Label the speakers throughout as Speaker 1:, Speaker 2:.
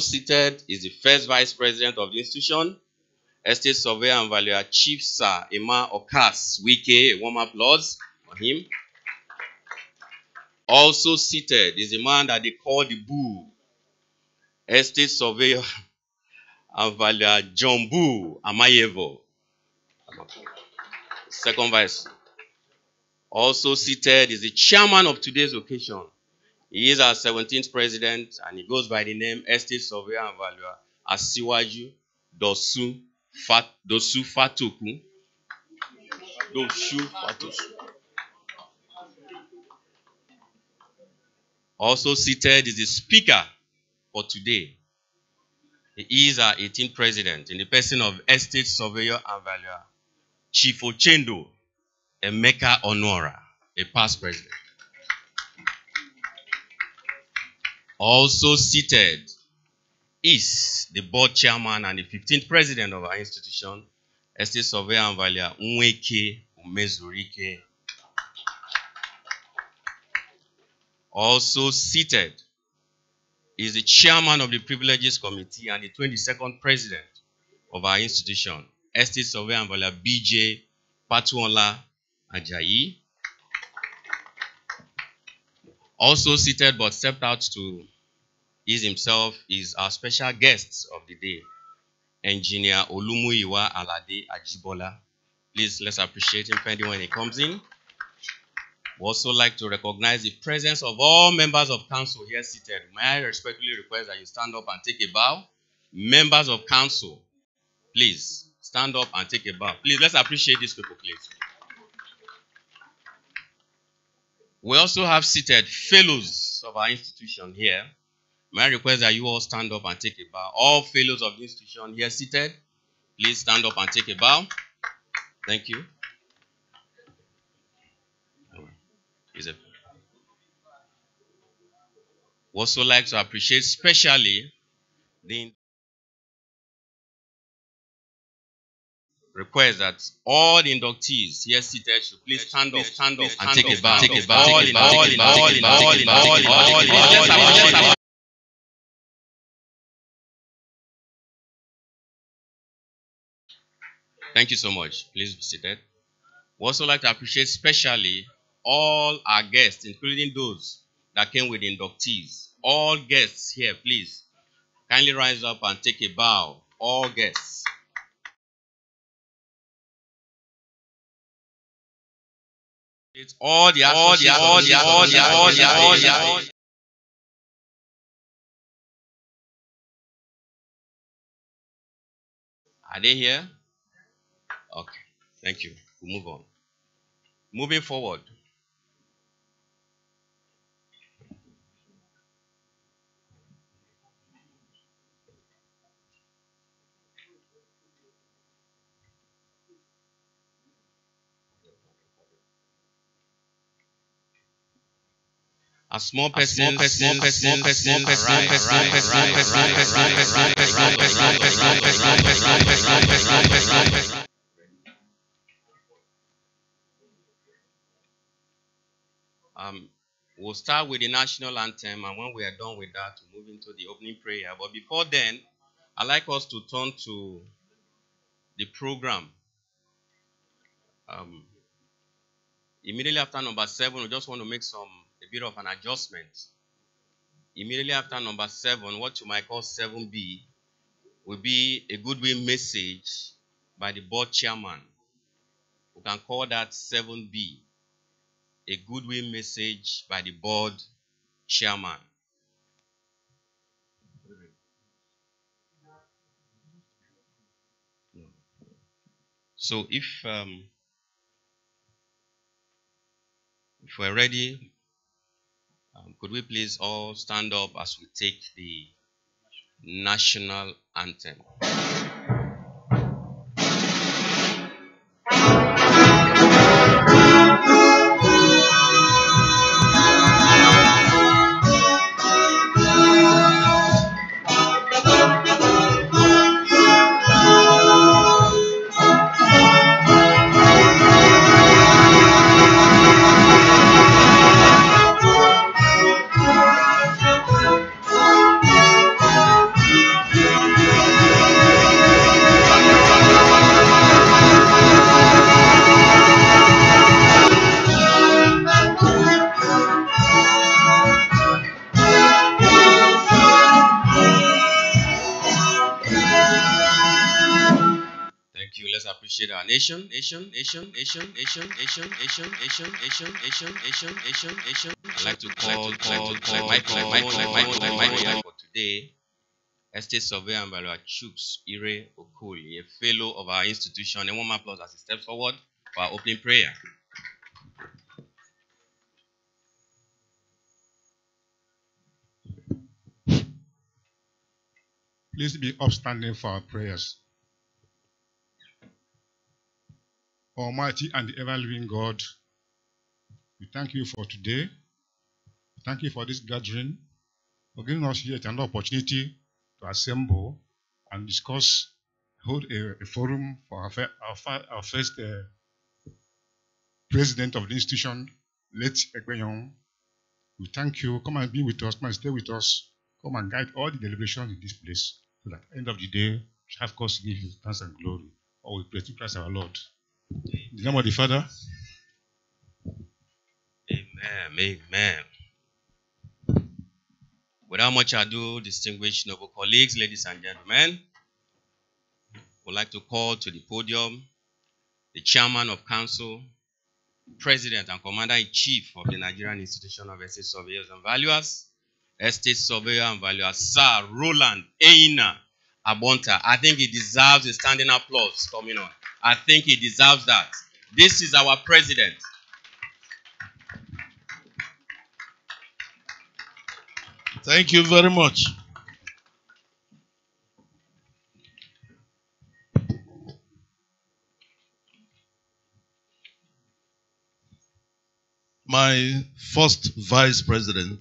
Speaker 1: Seated is the first vice president of the institution, estate surveyor and valuer Chief Sir Emma Okas Wike. A warm applause for him. Also seated is the man that they call the Bull, estate surveyor and valuer John Bull Amayevo, second vice. Also seated is the chairman of today's occasion. He is our 17th president and he goes by the name estate surveyor and valuer Asiwaju Dosu Fatoku. Also seated is the speaker for today. He is our 18th president in the person of estate surveyor and valuer Chief Ochendo Emeka Onora, a past president. Also seated is the board chairman and the 15th president of our institution, estate surveyor and valuer Nweke Umezurike. Also seated is the chairman of the privileges committee and the 22nd president of our institution, estate surveyor and valuer BJ Patuola Ajayi. Also seated but stepped out to ease himself is our special guest of the day, Engineer Olumuyiwa Alade Ajibola. Please, let's appreciate him pending when he comes in. We also like to recognize the presence of all members of council here seated. May I respectfully request that you stand up and take a bow? Members of council, please stand up and take a bow. Please, let's appreciate these people, please. We also have seated fellows of our institution here. May I request that you all stand up and take a bow? All fellows of the institution here seated, please stand up and take a bow. Thank you. We also like to appreciate specially the request that all the inductees here seated should please stand up and take a bow. Thank you so much. Please be seated. We also like to appreciate specially all our guests, including those that came with the inductees. All guests here, please kindly rise up and take a bow. All guests. It's all the Are they here? Okay, thank you. We'll move on. Moving forward. A small person. We'll start with the national anthem, and when we are done with that, we'll move into the opening prayer. But before then, I'd like us to turn to the program. Immediately after number 7, we just want to make a bit of an adjustment. Immediately after number 7, what you might call 7B, will be a goodwill message by the board chairman. We can call that 7B, a goodwill message by the board chairman. So if we're ready, could we please all stand up as we take the national anthem? appreciate our nation. I'd like to call for today, Estate Surveyor and Valuer Chuks Ire Okoye, a fellow of our institution. And one more applause as he steps forward for our opening prayer.
Speaker 2: Please be upstanding for our prayers. Almighty and the ever-living God, we thank you for today. Thank you for this gathering, for giving us yet another opportunity to assemble and discuss, hold a forum for our first president of the institution, late Ekpenyong. We thank you. Come and be with us. Come and stay with us. Come and guide all the deliberations in this place, so that at the end of the day, we shall have cause to give you thanks and glory. All we pray to Christ our Lord. In the name of the Father.
Speaker 1: Amen. Amen. Without much ado, distinguished noble colleagues, ladies and gentlemen, I would like to call to the podium the Chairman of Council, President and Commander-in-Chief of the Nigerian Institution of Estate Surveyors and Valuers, Estate Surveyor and Valuer, Sir Roland Eina Abonta. I think he deserves a standing applause coming on. I think he deserves that. This is our president.
Speaker 3: Thank you very much. My first vice president,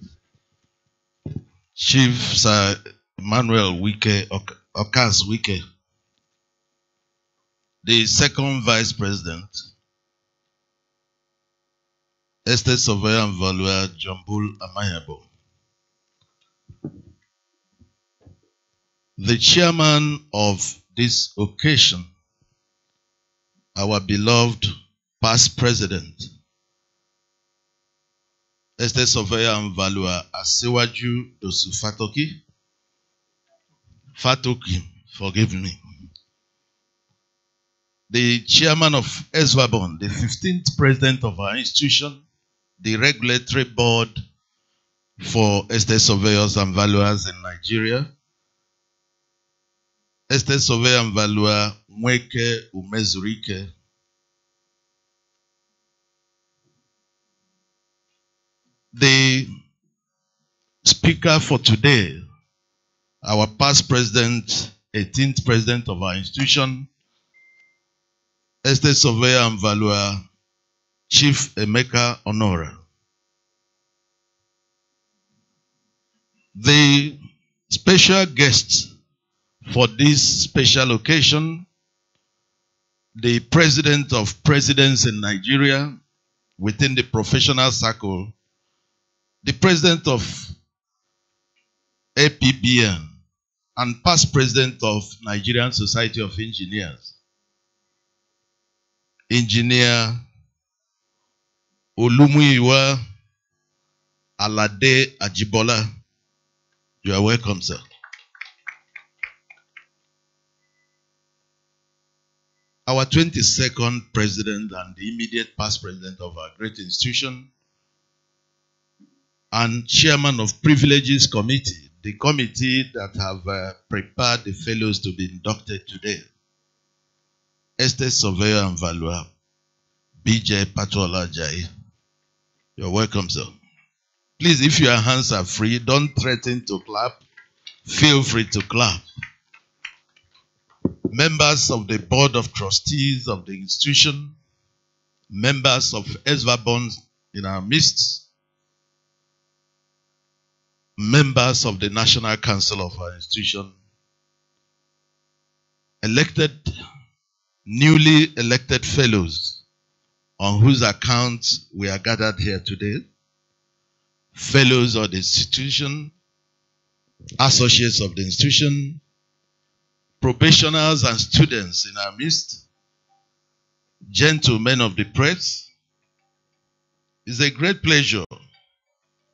Speaker 3: Chief Sir Emmanuel Wike, Okas Wike. The second vice president, Estate Surveyor and Valuer Jombul Amayabo. The chairman of this occasion, our beloved past president, Estate Surveyor and Valuer Asiwaju Dosu Fatoki. Fatoki, forgive me. The chairman of NIESV, the 15th president of our institution, the regulatory board for estate surveyors and valuers in Nigeria, Estate Surveyor and Valuer Mweke Umezurike, the speaker for today, our past president, 18th president of our institution, Estate Surveyor and Valuer Chief Emeka Honora. The special guest for this special occasion, the president of presidents in Nigeria within the professional circle, the president of APBN and past president of Nigerian Society of Engineers, Engineer Olumuyiwa Alade Ajibola. You are welcome, sir. Our 22nd president and the immediate past president of our great institution and chairman of Privileges Committee, the committee that have prepared the fellows to be inducted today, Estate Surveyor and Valuer BJ Patola Jai. You're welcome, sir. Please, if your hands are free, don't threaten to clap. Feel free to clap. Members of the Board of Trustees of the institution, members of NIESV in our midst, members of the National Council of our institution, newly elected fellows on whose account we are gathered here today, fellows of the institution, associates of the institution, probationers and students in our midst, gentlemen of the press. It's a great pleasure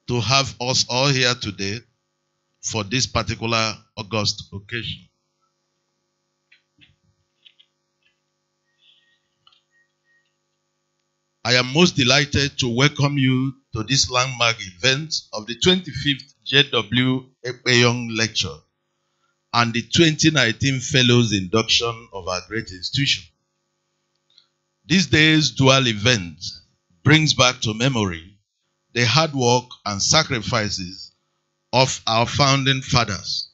Speaker 3: to have us all here today for this particular August occasion. I am most delighted to welcome you to this landmark event of the 25th JW Ekpenyong Lecture and the 2019 Fellows Induction of our great institution. This day's dual event brings back to memory the hard work and sacrifices of our founding fathers,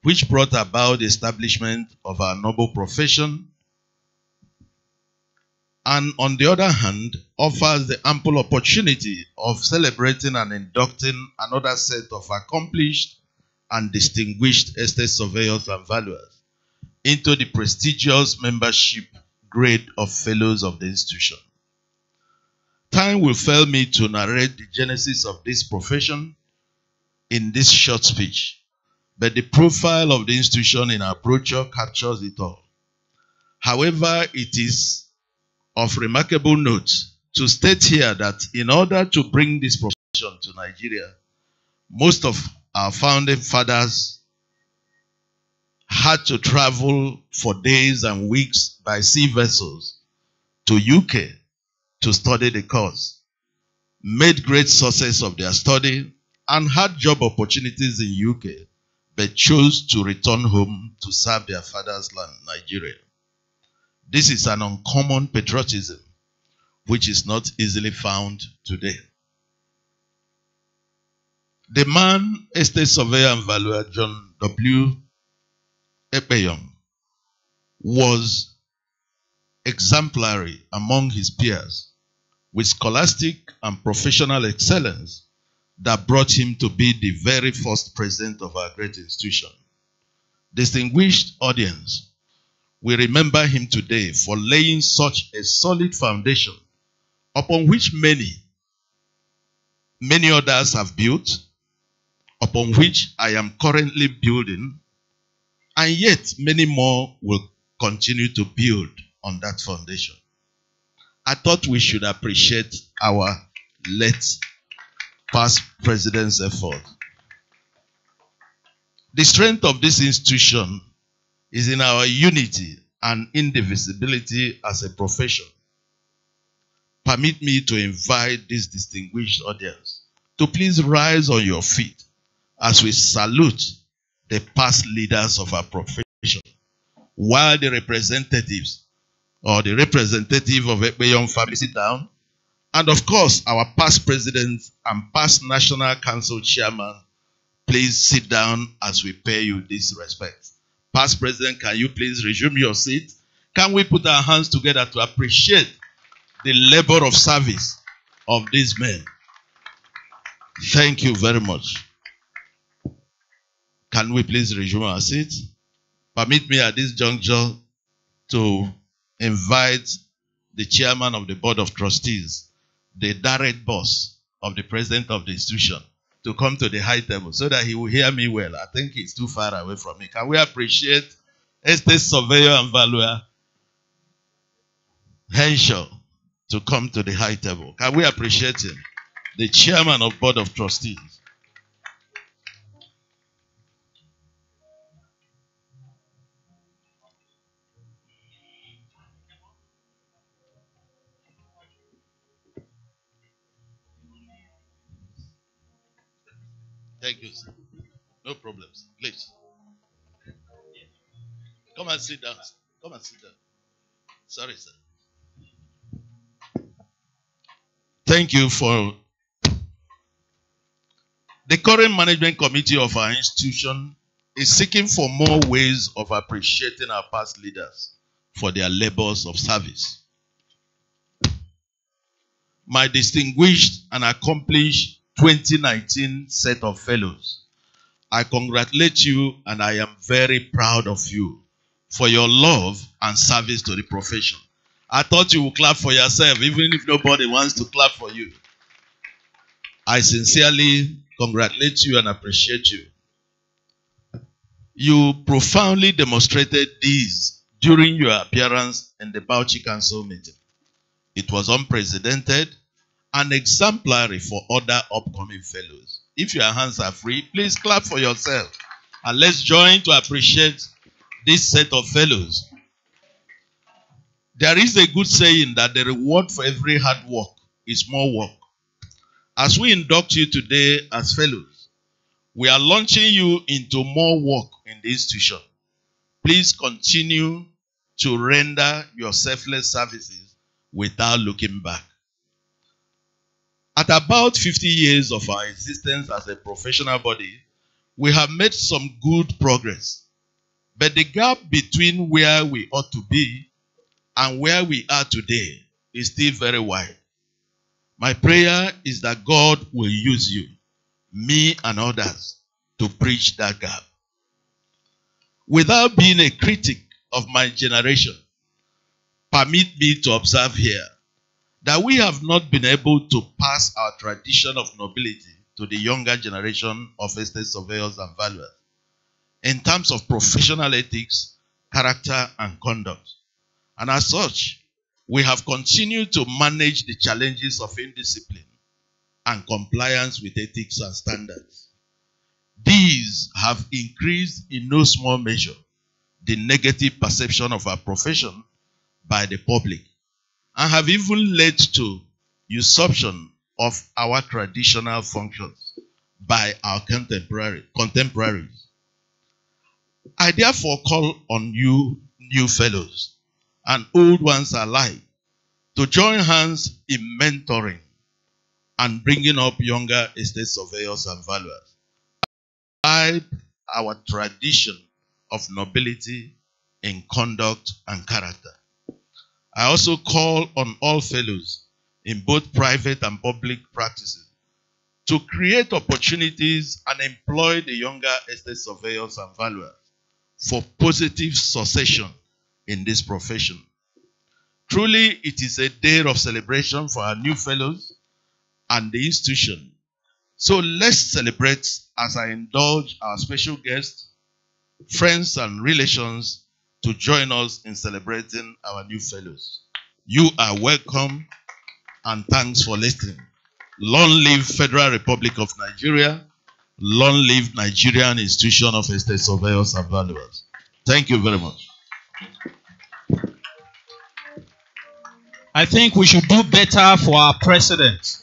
Speaker 3: which brought about the establishment of our noble profession, and on the other hand, offers the ample opportunity of celebrating and inducting another set of accomplished and distinguished estate surveyors and valuers into the prestigious membership grade of Fellows of the institution. Time will fail me to narrate the genesis of this profession in this short speech, but the profile of the institution in our brochure captures it all. However, it is of remarkable note to state here that in order to bring this profession to Nigeria, most of our founding fathers had to travel for days and weeks by sea vessels to UK to study the course, made great success of their study, and had job opportunities in UK, but chose to return home to serve their father's land, Nigeria. This is an uncommon patriotism which is not easily found today. The man, estate surveyor and valuer John W. Ekpenyong, was exemplary among his peers with scholastic and professional excellence that brought him to be the very first president of our great institution. Distinguished audience, we remember him today for laying such a solid foundation upon which many others have built, upon which I am currently building, and yet many more will continue to build on that foundation. I thought we should appreciate our late past president's effort. The strength of this institution is in our unity and indivisibility as a profession. Permit me to invite this distinguished audience to please rise on your feet as we salute the past leaders of our profession, while the representatives or the representative of Ekpenyong family sit down, and of course our past president and past National Council chairman, please sit down as we pay you this respect. Past president, can you please resume your seat? Can we put our hands together to appreciate the labor of service of these men? Thank you very much. Can we please resume our seats? Permit me at this juncture to invite the chairman of the board of trustees, the direct boss of the president of the institution, to come to the high table so that he will hear me well. I think he's too far away from me. Can we appreciate estate surveyor and valuer Henshaw to come to the high table? Can we appreciate him? The chairman of board of trustees. Thank you, sir. No problems. Please. Come and sit down. Come and sit down. Sorry, sir. Thank you for the current management committee of our institution is seeking for more ways of appreciating our past leaders for their labors of service. My distinguished and accomplished 2019 set of fellows, I congratulate you and I am very proud of you for your love and service to the profession. I thought you would clap for yourself, even if nobody wants to clap for you. I sincerely congratulate you and appreciate you. You profoundly demonstrated this during your appearance in the Bauchi Council meeting. It was unprecedented and exemplary for other upcoming fellows. If your hands are free, please clap for yourself. And let's join to appreciate this set of fellows. There is a good saying that the reward for every hard work is more work. As we induct you today as fellows, we are launching you into more work in the institution. Please continue to render your selfless services without looking back. At about 50 years of our existence as a professional body, we have made some good progress. But the gap between where we ought to be and where we are today is still very wide. My prayer is that God will use you, me and others, to bridge that gap. Without being a critic of my generation, permit me to observe here that we have not been able to pass our tradition of nobility to the younger generation of estate surveyors and valuers in terms of professional ethics, character, and conduct. And as such, we have continued to manage the challenges of indiscipline and compliance with ethics and standards. These have increased in no small measure the negative perception of our profession by the public and have even led to usurpation of our traditional functions by our contemporaries. I therefore call on you, new fellows, and old ones alike, to join hands in mentoring and bringing up younger estate surveyors and valuers. Our tradition of nobility in conduct and character. I also call on all fellows in both private and public practices to create opportunities and employ the younger estate surveyors and valuers for positive succession in this profession. Truly, it is a day of celebration for our new fellows and the institution. So let's celebrate as I indulge our special guests, friends, and relations to join us in celebrating our new fellows. You are welcome, and thanks for listening. Long live Federal Republic of Nigeria. Long live Nigerian Institution of Estate Surveyors and Valuers. Thank you very much.
Speaker 4: I think we should do better for our president.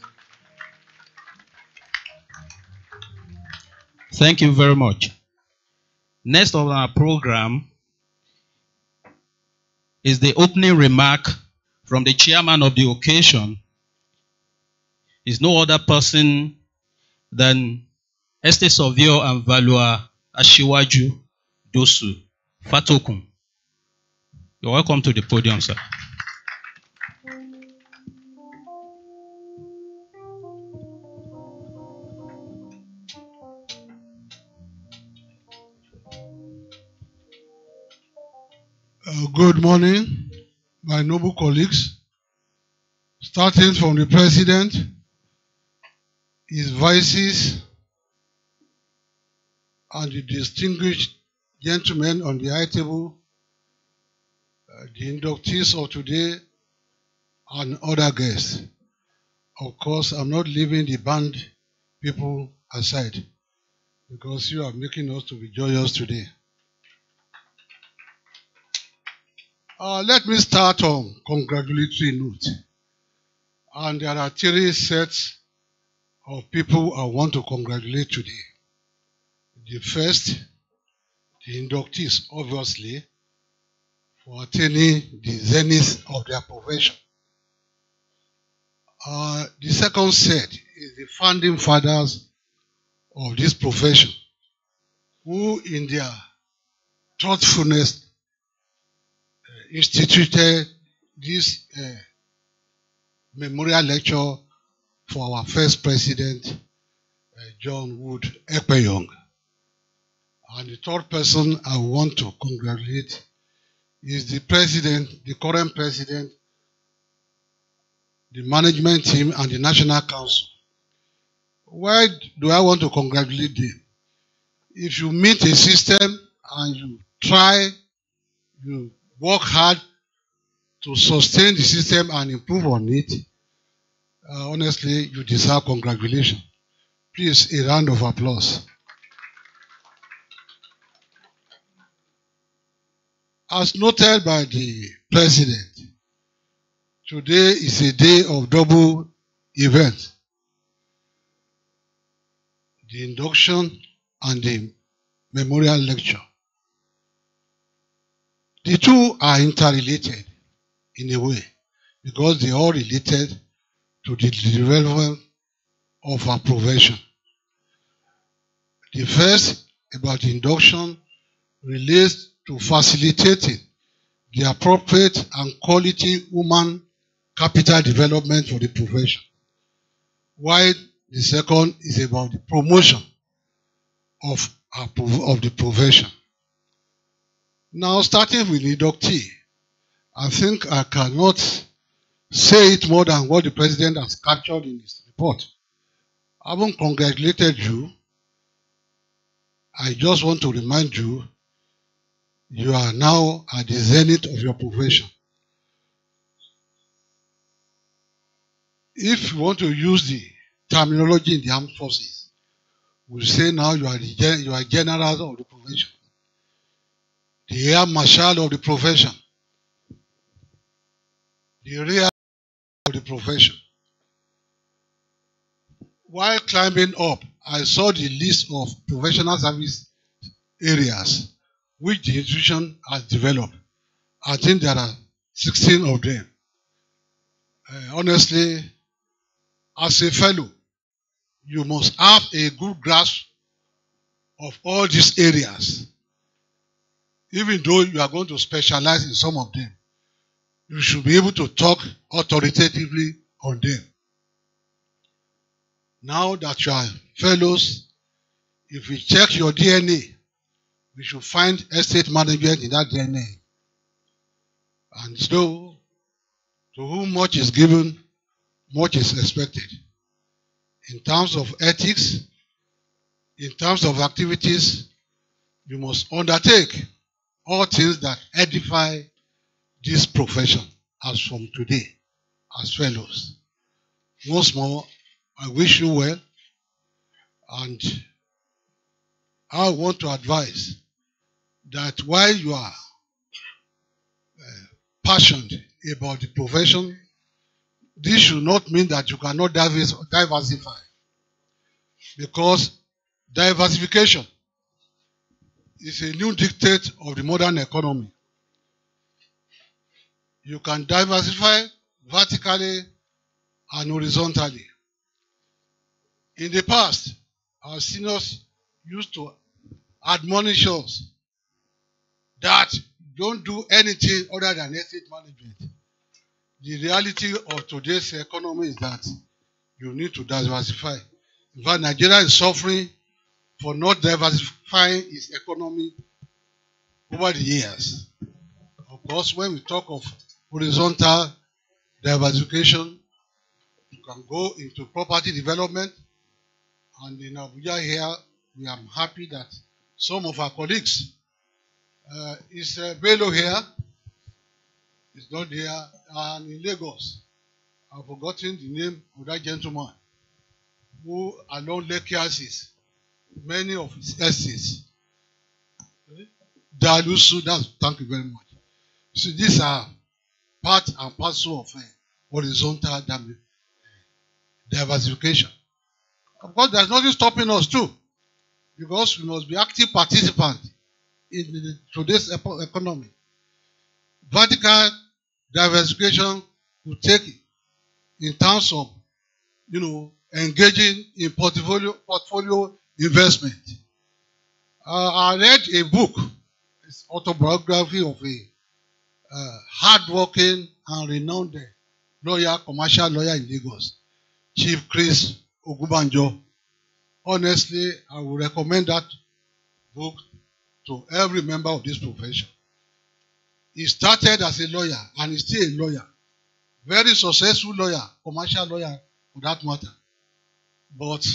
Speaker 4: Thank you very much. Next on our program is the opening remark from the chairman of the occasion. Is no other person than Estate Surveyor and Valuer Ashiwaju Dosu Fatokun. You're welcome to the podium, sir.
Speaker 5: Good morning, my noble colleagues. Starting from the president, his vices, and the distinguished gentlemen on the high table, the inductees of today, and other guests. Of course, I'm not leaving the band people aside because you are making us to be joyous today. Let me start on congratulatory note. And there are three sets of people I want to congratulate today. The first, the inductees, obviously, for attaining the zenith of their profession. The second set is the founding fathers of this profession, who in their thoughtfulness instituted this memorial lecture for our first president, John Wood Ekpenyong. And the third person I want to congratulate is the president, the current president, the management team, and the National Council. Why do I want to congratulate them? If you meet a system and you try, you work hard to sustain the system and improve on it, honestly, you deserve congratulations. Please, a round of applause. As noted by the president, today is a day of double event, the induction and the memorial lecture. The two are interrelated in a way because they are related to the development of our profession. The first, about the induction, relates to facilitating the appropriate and quality human capital development for the profession, while the second is about the promotion of the profession. Now, starting with the inductee, I think I cannot say it more than what the president has captured in his report. Having congratulated you, I just want to remind you, you are now at the zenith of your profession. If you want to use the terminology in the armed forces, we'll say now you are general of the profession, the air marshal of the profession, the rear of the profession. While climbing up, I saw the list of professional service areas which the institution has developed. I think there are 16 of them. Honestly, as a fellow, you must have a good grasp of all these areas. Even though you are going to specialize in some of them, you should be able to talk authoritatively on them. Now that you are fellows, if we check your DNA, we should find estate management in that DNA. And so, to whom much is given, much is expected. In terms of ethics, in terms of activities, you must undertake all things that edify this profession as from today, as fellows. Once more, I wish you well, and I want to advise that while you are passionate about the profession, this should not mean that you cannot diversify, because diversification is a new dictate of the modern economy. You can diversify vertically and horizontally. In the past, our seniors used to admonish us that don't do anything other than estate management. The reality of today's economy is that you need to diversify. In fact, Nigeria is suffering for not diversifying its economy over the years. Of course, when we talk of horizontal diversification, you can go into property development. And in Abuja here, we are happy that some of our colleagues, is Bello here, is not here, and in Lagos, I've forgotten the name of that gentleman who along Lake Yazis, many of his essays. Dalusu, thank you very much. So these are part and parcel of horizontal diversification. Of course, there's nothing stopping us too, because we must be active participants in today's economy. Vertical diversification will take in terms of, engaging in portfolio investment. I read a book, it's autobiography of a hardworking and renowned commercial lawyer in Lagos, Chief Chris Ogubanjo. Honestly, I would recommend that book to every member of this profession. He started as a lawyer and is still a lawyer. Very successful lawyer, commercial lawyer for that matter. But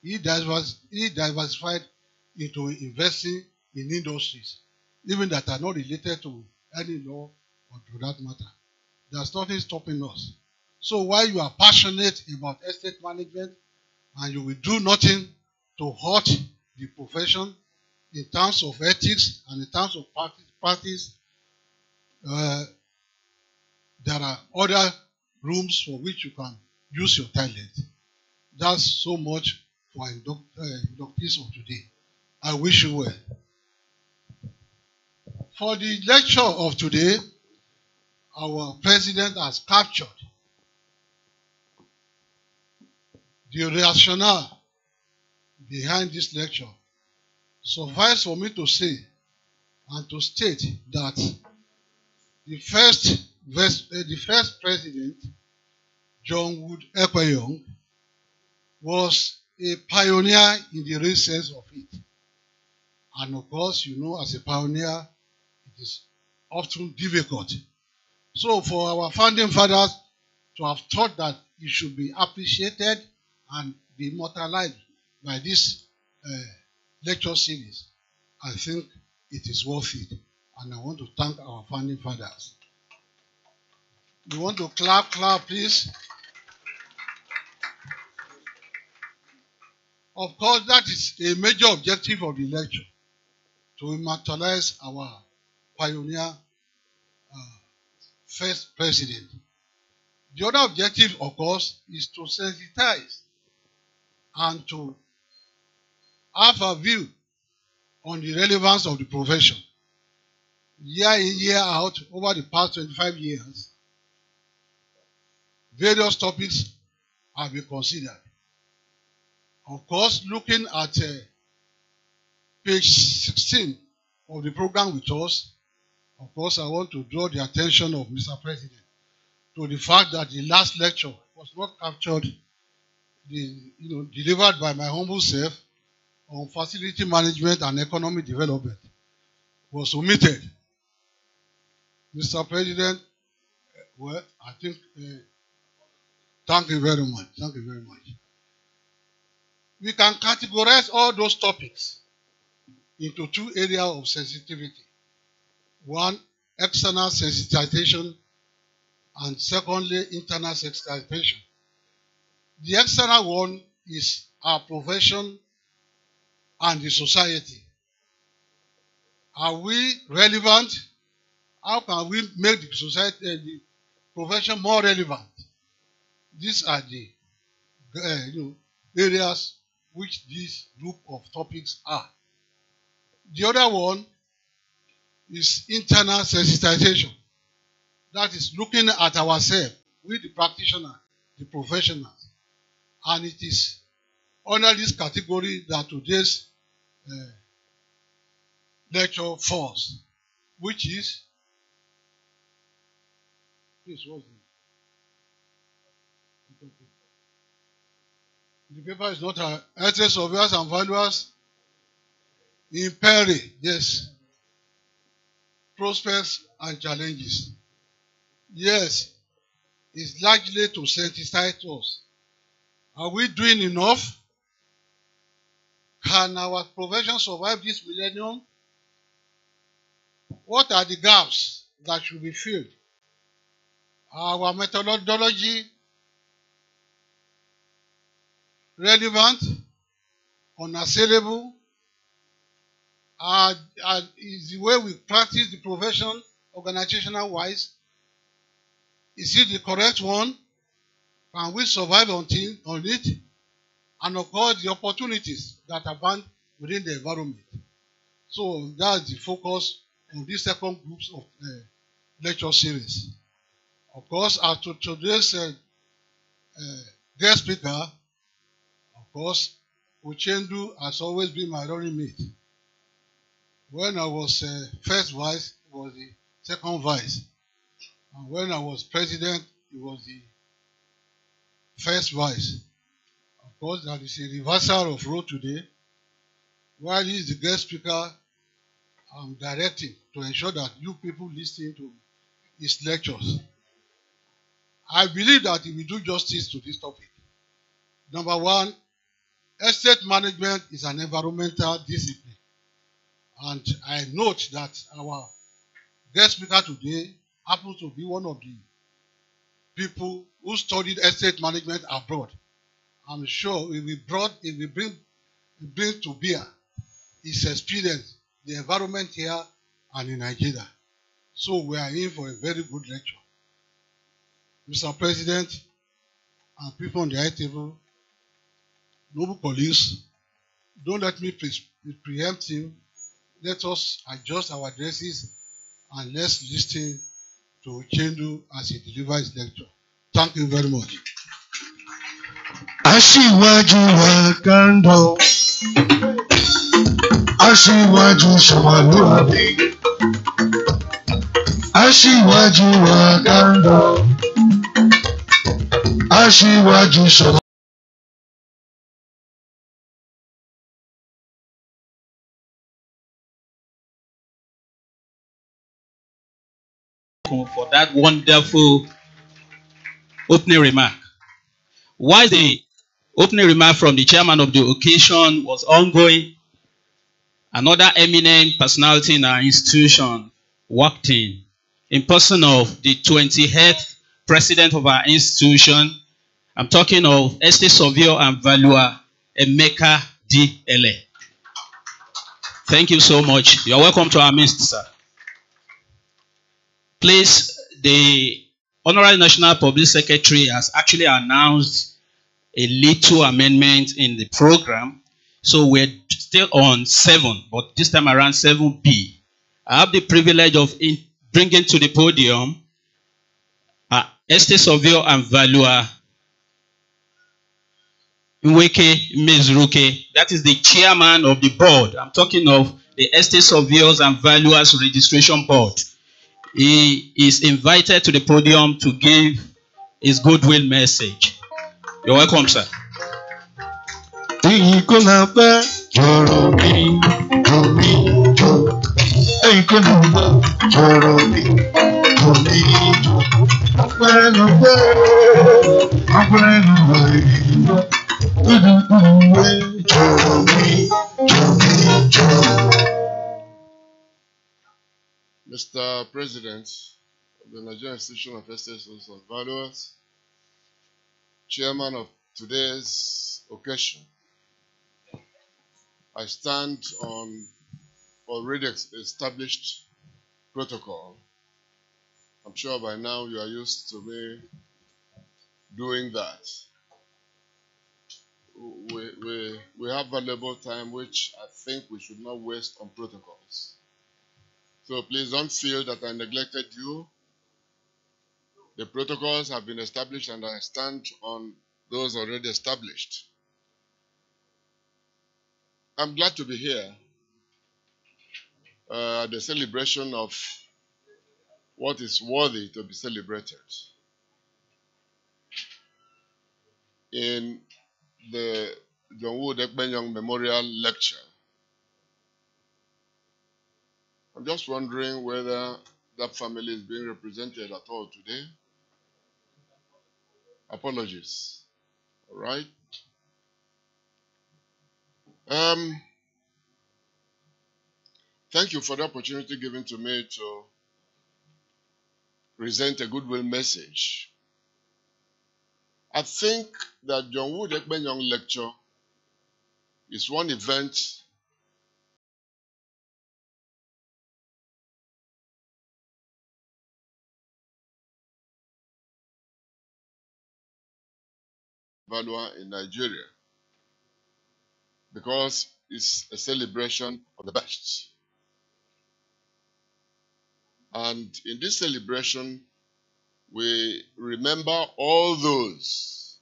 Speaker 5: he diversified into investing in industries, even that are not related to any law or to that matter. There's nothing stopping us. So while you are passionate about estate management and you will do nothing to hurt the profession in terms of ethics and in terms of practice, there are other rooms for which you can use your talent. That's so much for inductees of today. I wish you well. For the lecture of today, our president has captured the rationale behind this lecture. Suffice for me to say and to state that the first president, John Wood Ekpenyong, was a pioneer in the real sense of it. And of course, you know, as a pioneer, it is often difficult. So for our founding fathers to have thought that it should be appreciated and be immortalized by this lecture series, I think it is worth it. And I want to thank our founding fathers. You want to clap, please? Of course, that is a major objective of the lecture, to immortalize our pioneer first president. The other objective, of course, is to sensitize and to have a view on the relevance of the profession. Year in, year out, over the past 25 years, various topics have been considered. Of course, looking at page 16 of the program with us, of course, I want to draw the attention of Mr. President to the fact that the last lecture was not captured, delivered by my humble self on facility management and economic development, was omitted. Mr. President, well, I think, thank you very much. Thank you very much. We can categorize all those topics into two areas of sensitivity. One, external sensitization, and secondly, internal sensitization. The external one is our profession and the society. Are we relevant? How can we make the society, the profession more relevant? These are the areas which this group of topics are. The other one is internal sensitization. That is looking at ourselves, with the practitioner, the professionals. And it is under this category that today's lecture falls, which is, please, what's the paper is not estate surveyors and valuers in peril, yes. Prospects and challenges. Yes, it's largely to sensitize us. Are we doing enough? Can our profession survive this millennium? What are the gaps that should be filled? Our methodology relevant, unassailable, is the way we practice the profession organizational-wise. Is it the correct one? Can we survive on it? And of course, the opportunities that are bound within the environment. So that's the focus on this second group of lecture series. Of course, as to today's guest speaker, of course, Uchendu has always been my running mate. When I was first vice, he was the second vice. And when I was president, he was the first vice. Of course, that is a reversal of role today. While he is the guest speaker, I'm directing to ensure that you people listening to his lectures. I believe that he will do justice to this topic. Number one, estate management is an environmental discipline. And I note that our guest speaker today happens to be one of the people who studied estate management abroad. I'm sure he will bring to bear his experience, the environment here and in Nigeria. So we are in for a very good lecture. Mr. President, and people on the high table, noble colleagues, don't let me be preemptive. Let us adjust our dresses and let's listen to Chendu as he delivers his lecture. Thank you very much.
Speaker 3: Aṣíwájú wa kando, aṣíwájú ṣọmọlúwàbí, aṣíwájú wa kando, aṣíwájú ṣọmọlúwàbí.
Speaker 4: For that wonderful opening remark. While the opening remark from the chairman of the occasion was ongoing, another eminent personality in our institution walked in person of the 28th president of our institution. I'm talking of Estate Surveyor and Valuer Emeka D. Ele. Thank you so much. You're welcome to our midst, sir. Please, the Honorary National Public Secretary has actually announced a little amendment in the program. So we're still on 7, but this time around 7B. I have the privilege of bringing to the podium Estate Surveyor and Valuer Nweke Mezuruke. That is the chairman of the board. I'm talking of the Estate Surveyors and Valuers Registration Board. He is invited to the podium to give his goodwill message. You're welcome, sir.
Speaker 6: Mr. President of the Nigerian Institution of Estate Surveyors and Valuers, Chairman of today's occasion, I stand on already established protocol. I'm sure by now you are used to me doing that. We have valuable time which I think we should not waste on protocols. So please don't feel that I neglected you. The protocols have been established and I stand on those already established. I'm glad to be here at the celebration of what is worthy to be celebrated in the Ekpenyong Memorial Lecture. I'm just wondering whether that family is being represented at all today. Apologies. All right. Thank you for the opportunity given to me to present a goodwill message. I think that John Wood Ekpenyong lecture is one event valuer in Nigeria because it's a celebration of the best. And in this celebration, we remember all those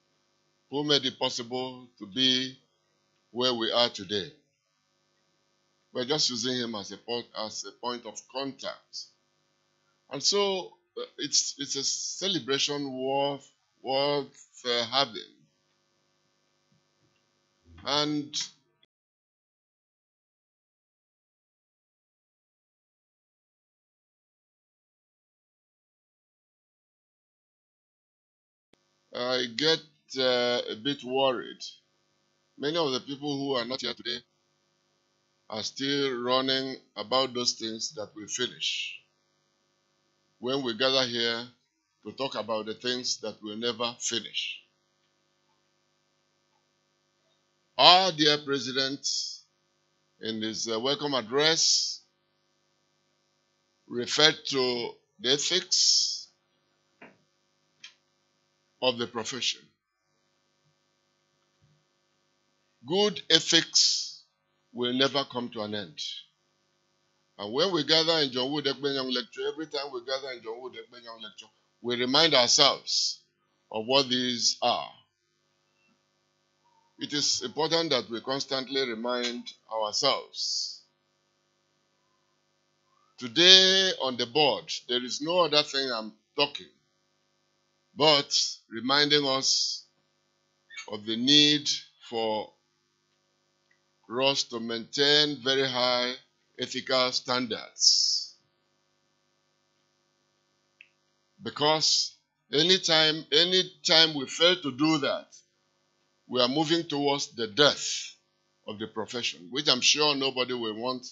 Speaker 6: who made it possible to be where we are today. We're just using him as a point of contact. And so it's a celebration worth having. And I get a bit worried. Many of the people who are not here today are still running about those things that we finish. When we gather here to talk about the things that we'll never finish. Our dear President, in his welcome address, referred to the ethics of the profession. good ethics will never come to an end. And when we gather in John Wood Ekpenyong lecture, every time we gather in John Wood Ekpenyong lecture, we remind ourselves of what these are. It is important that we constantly remind ourselves. Today on the board, there is no other thing I'm talking but reminding us of the need for us to maintain very high ethical standards. Because anytime we fail to do that, we are moving towards the death of the profession, which I'm sure nobody will want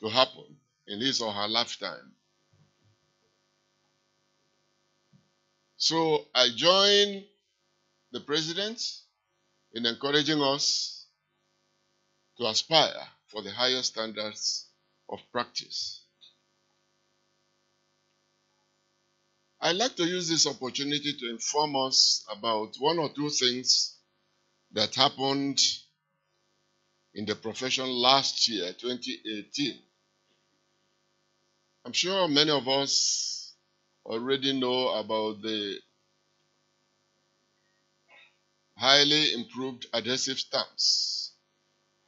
Speaker 6: to happen in his or her lifetime. So I join the president in encouraging us to aspire for the highest standards of practice. I'd like to use this opportunity to inform us about one or two things that happened in the profession last year, 2018. I'm sure many of us already know about the highly improved adhesive stamps,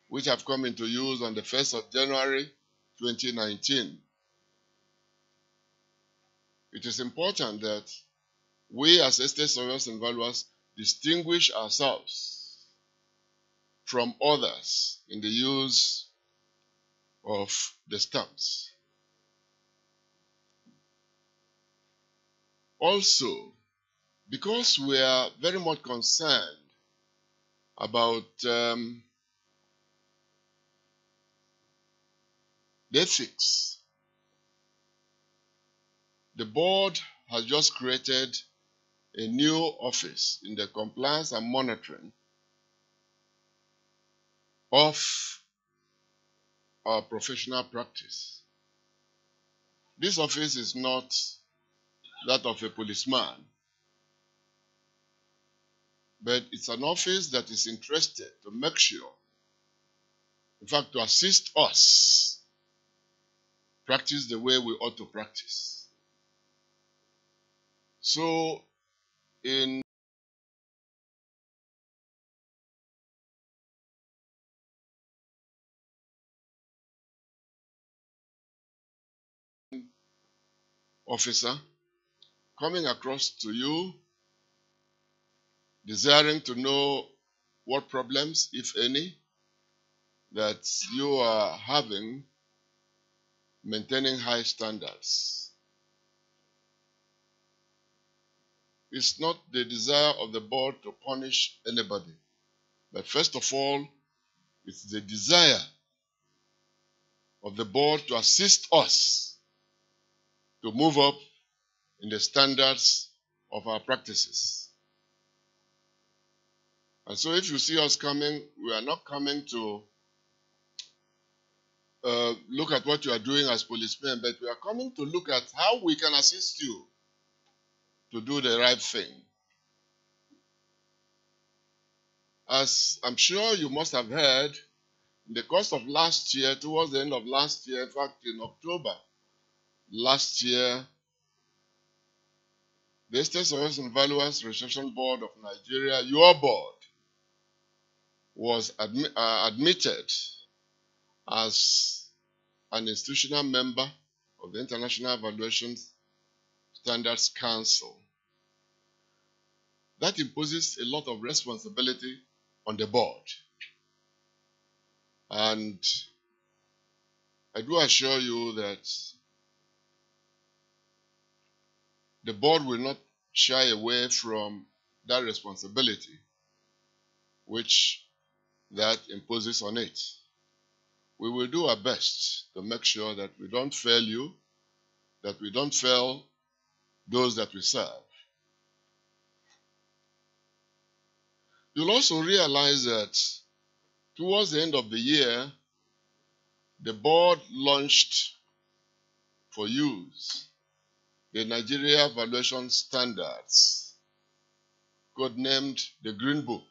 Speaker 6: which have come into use on the 1st of January 2019. It is important that we as estate surveyors and valuers distinguish ourselves from others in the use of the stamps. Also, because we are very much concerned about the ethics, the board has just created a new office in the compliance and monitoring of our professional practice. This office is not that of a policeman, but it's an office that is interested to make sure, in fact, to assist us practice the way we ought to practice. So, in officer coming across to you, desiring to know what problems, if any, that you are having maintaining high standards. It's not the desire of the board to punish anybody, but first of all, it's the desire of the board to assist us to move up in the standards of our practices. And so if you see us coming, we are not coming to look at what you are doing as policemen, but we are coming to look at how we can assist you to do the right thing. As I'm sure you must have heard, in the course of last year, towards the end of last year, in fact in October last year, the Estate Surveyors and Valuers Registration Board of Nigeria, your board, was admitted as an institutional member of the International Evaluation Standards Council. That imposes a lot of responsibility on the board. And I do assure you that the board will not shy away from that responsibility which that imposes on it. We will do our best to make sure that we don't fail you, that we don't fail those that we serve. You'll also realize that towards the end of the year, the board launched for use the Nigeria Evaluation Standards, codenamed the Green Book,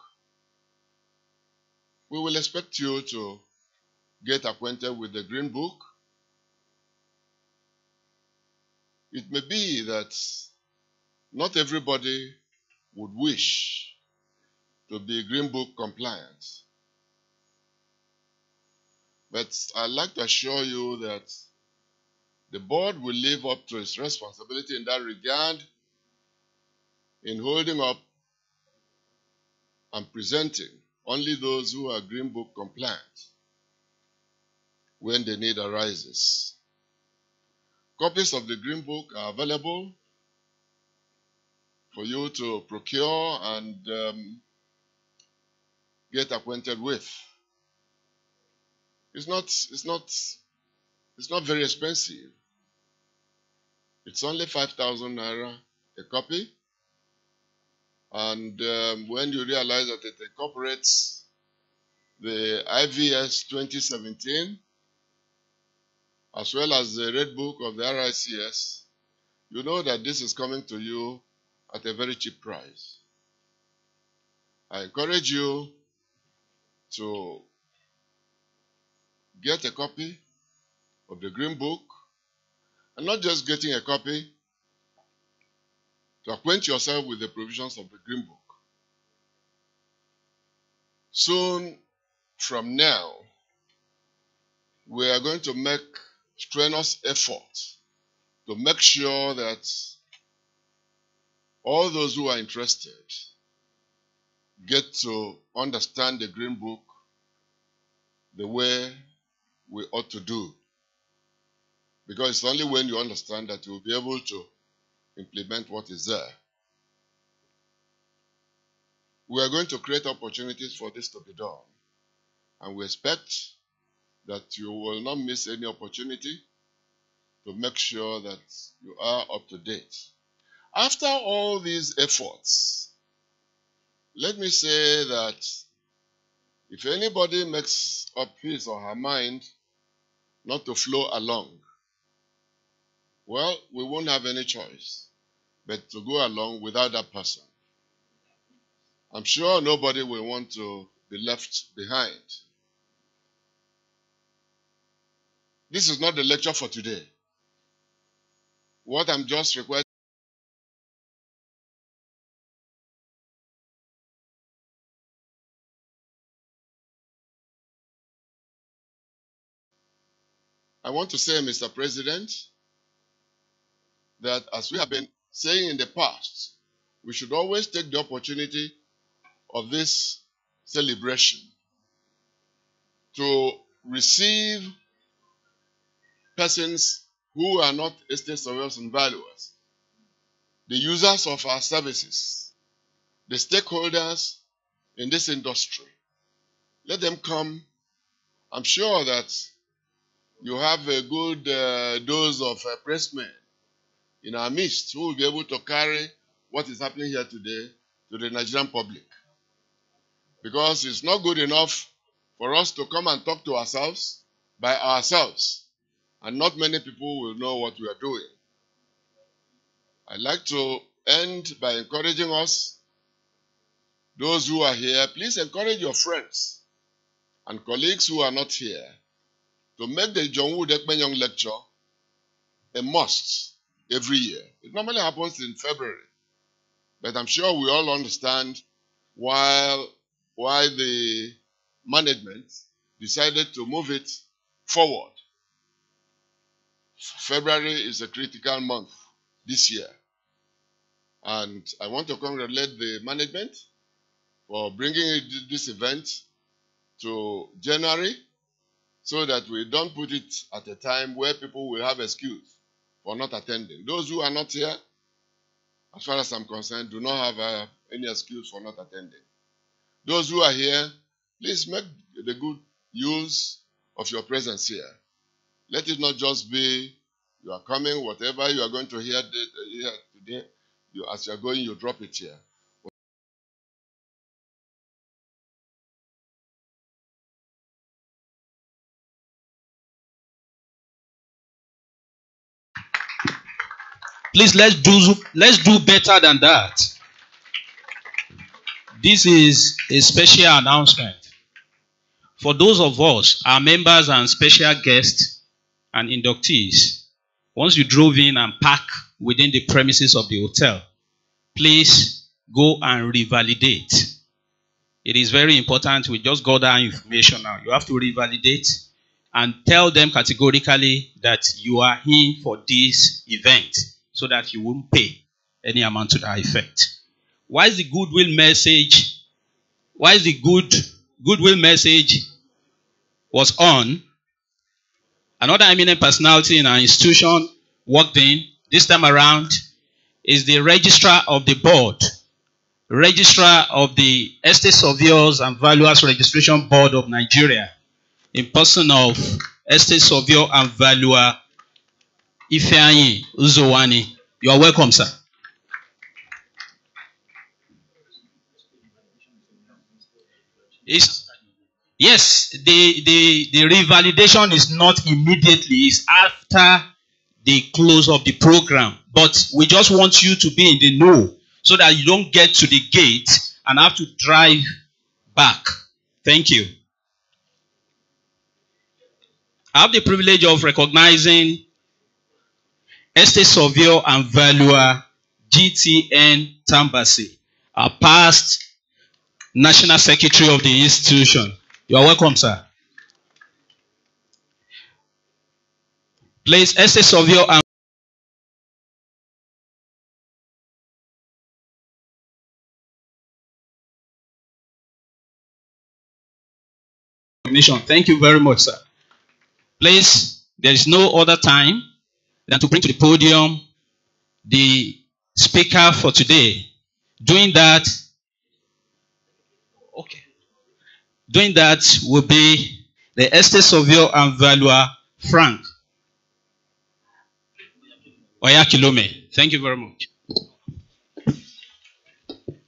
Speaker 6: we will expect you to get acquainted with the Green Book. It may be that not everybody would wish to be Green Book compliant. But I'd like to assure you that the board will live up to its responsibility in that regard in holding up and presenting only those who are Green Book compliant when the need arises. Copies of the Green Book are available for you to procure and get acquainted with. It's not very expensive. It's only 5,000 naira a copy. And when you realize that it incorporates the IVS 2017, as well as the Red Book of the RICS, you know that this is coming to you at a very cheap price. I encourage you to get a copy of the Green Book, and not just getting a copy, to acquaint yourself with the provisions of the Green Book. Soon from now, we are going to make strenuous effort to make sure that all those who are interested get to understand the Green Book the way we ought to do. Because it's only when you understand that you'll be able to implement what is there. We are going to create opportunities for this to be done. And we expect that you will not miss any opportunity to make sure that you are up to date. After all these efforts, let me say that if anybody makes up his or her mind not to flow along, well, we won't have any choice but to go along without that person. I'm sure nobody will want to be left behind. This is not the lecture for today. What I'm just requesting, I want to say, Mr. President, that as we have been saying in the past, we should always take the opportunity of this celebration to receive persons who are not estate surveyors and valuers, the users of our services, the stakeholders in this industry. Let them come. I'm sure that you have a good dose of pressmen in our midst who will be able to carry what is happening here today to the Nigerian public. Because it's not good enough for us to come and talk to ourselves by ourselves, and not many people will know what we are doing. I'd like to end by encouraging us, those who are here, please encourage your friends and colleagues who are not here to make the John Wood Ekpenyong lecture a must every year. It normally happens in February, but I'm sure we all understand why the management decided to move it forward. February is a critical month this year. And I want to congratulate the management for bringing this event to January so that we don't put it at a time where people will have excuse for not attending. Those who are not here, as far as I'm concerned, do not have any excuse for not attending. Those who are here, please make the good use of your presence here. Let it not just be you are coming, whatever you are going to hear today, as you are going, you drop it here.
Speaker 4: Please, let's do better than that. This is a special announcement. For those of us, our members and special guests and inductees, once you drove in and park within the premises of the hotel, please go and revalidate. It is very important. We just got that information now. You have to revalidate and tell them categorically that you are in for this event so that you won't pay any amount to that effect. Why is the goodwill message? Why is the goodwill message was on? Another eminent personality in our institution walked in. This time around is the registrar of the board, registrar of the Estate Surveyors and Valuers Registration Board of Nigeria, in person of Estate Surveyor and Valuer Ekpenyong Uzowani. You are welcome, sir. Yes, the revalidation is not immediately, it's after the close of the program. But we just want you to be in the know so that you don't get to the gate and have to drive back. Thank you. I have the privilege of recognizing Estate Surveyor and Valuer GTN Tambasi, our past National Secretary of the institution. You are welcome, sir. Please, Estate Surveyor and thank you very much, sir. Please, there is no other time than to bring to the podium the speaker for today. Doing that will be the Estate Surveyor and Valuer Frank Oyakilome. Thank you very much.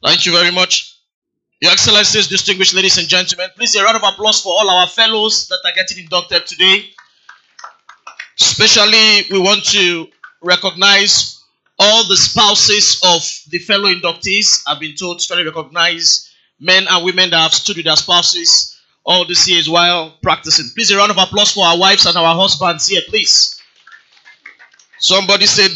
Speaker 7: Thank you very much. Your Excellencies, distinguished ladies and gentlemen, please a round of applause for all our fellows that are getting inducted today. Especially, we want to recognize all the spouses of the fellow inductees. I've been told to recognize men and women that have stood with their spouses all this years while practicing. Please a round of applause for our wives and our husbands here, please. Somebody said,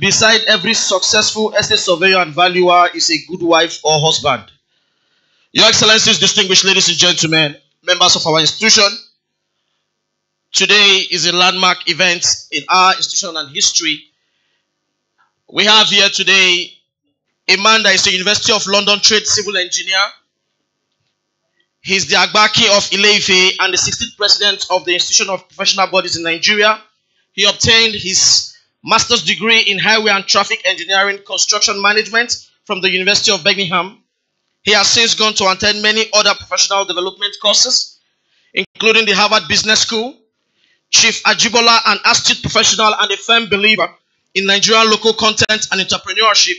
Speaker 7: beside every successful estate surveyor and valuer is a good wife or husband. Your Excellencies, distinguished ladies and gentlemen, members of our institution, today is a landmark event in our institution and history. We have here today a man that is the University of London Trade Civil Engineer. He's the Agbaki of Ile-Ife and the 16th president of the Institution of Professional Bodies in Nigeria. He obtained his master's degree in Highway and Traffic Engineering Construction Management from the University of Birmingham. He has since gone to attend many other professional development courses, including the Harvard Business School. Chief Ajibola, an astute professional and a firm believer in Nigerian local content and entrepreneurship,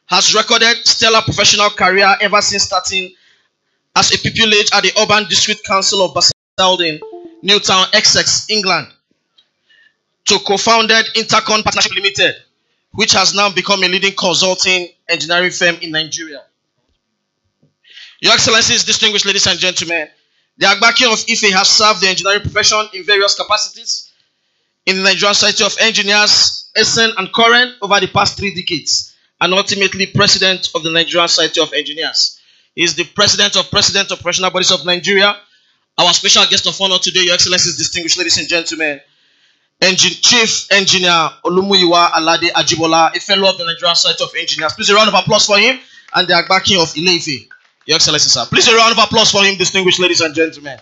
Speaker 7: has recorded stellar professional career ever since starting as a pupillage at the Urban District Council of Basildon, Newtown, Essex, England, to co-founded Intercon Partnership Limited, which has now become a leading consulting engineering firm in Nigeria. Your Excellencies, distinguished ladies and gentlemen, the Agbaki of Ife has served the engineering profession in various capacities in the Nigerian Society of Engineers, Essen and current over the past 3 decades, and ultimately president of the Nigerian Society of Engineers. He is the president of Professional Bodies of Nigeria. Our special guest of honor today, Your Excellencies, distinguished ladies and gentlemen, Chief Engineer Olumuyiwa Alade Ajibola, a fellow of the Nigerian Society of Engineers. Please a round of applause for him and the Agbaki of Ile-Ife. Your Excellency, sir. Please a round of applause for him, distinguished ladies and gentlemen.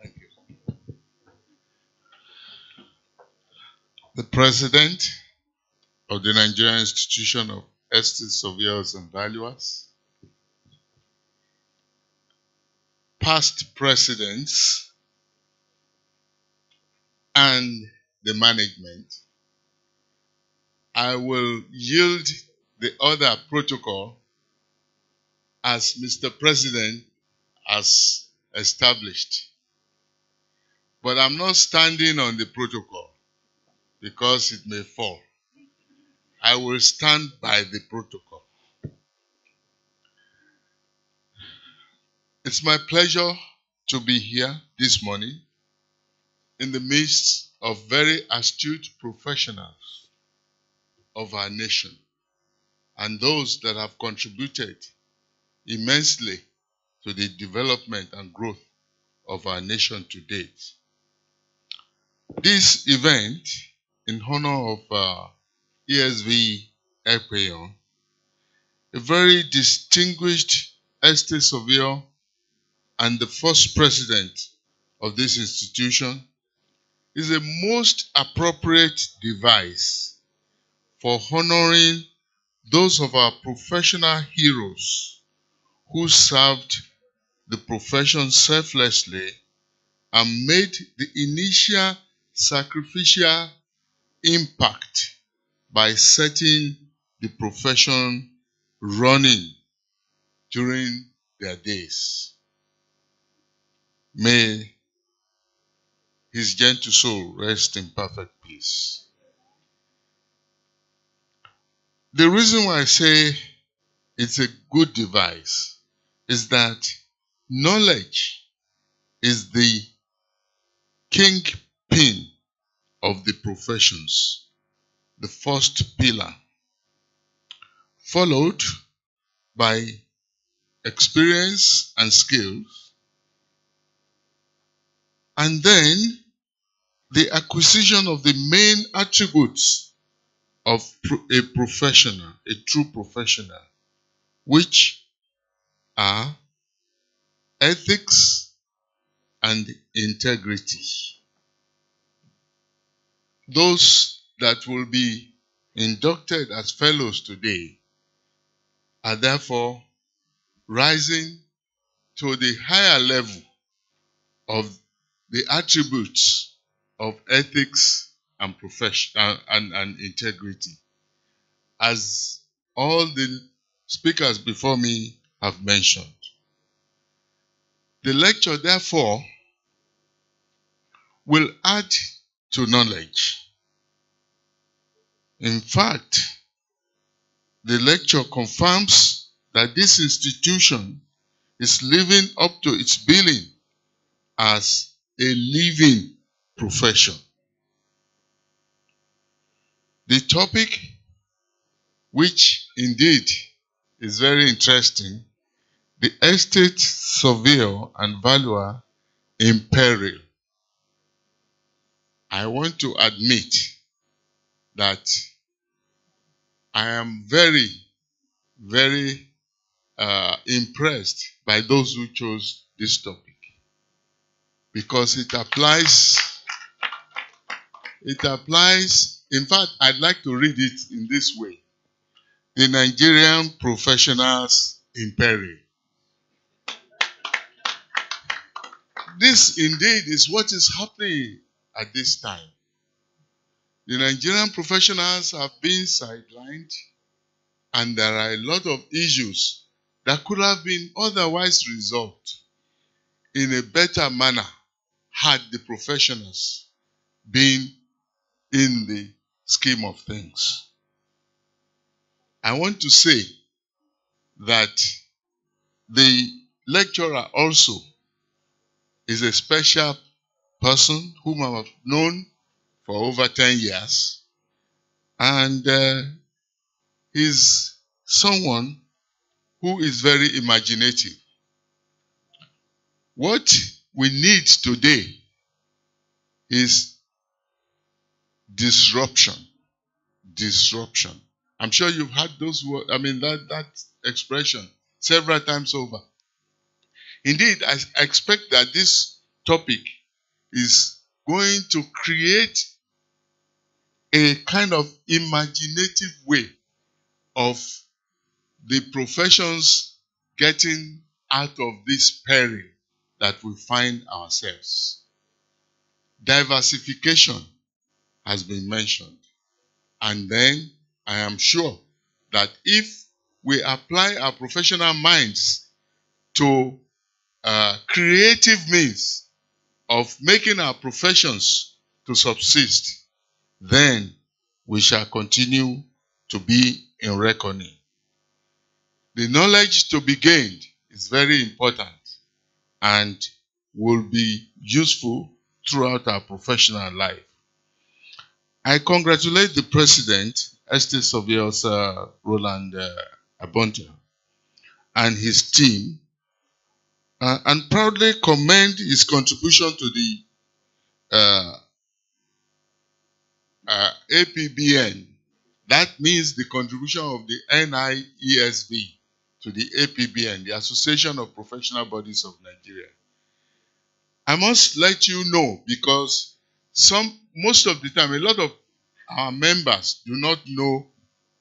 Speaker 6: Thank you. The President of the Nigerian Institution of Estate Surveyors and Valuers, past presidents, and the management, I will yield the other protocol as Mr. President has established. But I'm not standing on the protocol because it may fall. I will stand by the protocol. It's my pleasure to be here this morning in the midst of very astute professionals of our nation and those that have contributed immensely to the development and growth of our nation to date. This event, in honor of NIESV Ekpenyong, a very distinguished estate surveyor and the first president of this institution, is a most appropriate device for honoring those of our professional heroes who served the profession selflessly and made the initial sacrificial impact by setting the profession running during their days. May his gentle soul rest in perfect peace. The reason why I say it's a good device is that knowledge is the kingpin of the professions, the first pillar, followed by experience and skills, and then the acquisition of the main attributes of a professional, a true professional, which are ethics and integrity. Those that will be inducted as fellows today are therefore rising to the higher level of the attributes of ethics and and integrity, as all the speakers before me have mentioned. The lecture, therefore, will add to knowledge. In fact, the lecture confirms that this institution is living up to its billing as a living profession. The topic, which indeed is very interesting, the estate surveyor and valuer in peril. I want to admit that I am very, very impressed by those who chose this topic, because it applies, in fact, I'd like to read it in this way: the Nigerian professionals in peril. This indeed is what is happening at this time. The Nigerian professionals have been sidelined, and there are a lot of issues that could have been otherwise resolved in a better manner had the professionals been in the scheme of things. I want to say that the lecturer also is a special person whom I have known for over 10 years, and he's someone who is very imaginative. What we need today is disruption. Disruption. I'm sure you've heard those words, that expression several times over. Indeed, I expect that this topic is going to create a kind of imaginative way of the professions getting out of this peril that we find ourselves. Diversification has been mentioned. And then I am sure that if we apply our professional minds to creative means of making our professions to subsist, then we shall continue to be in reckoning. The knowledge to be gained is very important. and will be useful throughout our professional life. I congratulate the President, Estate Surveyors Roland Abonta, and his team, and proudly commend his contribution to the APBN. That means the contribution of the NIESV to the APBN, the Association of Professional Bodies of Nigeria. I must let you know, because most of the time, a lot of our members do not know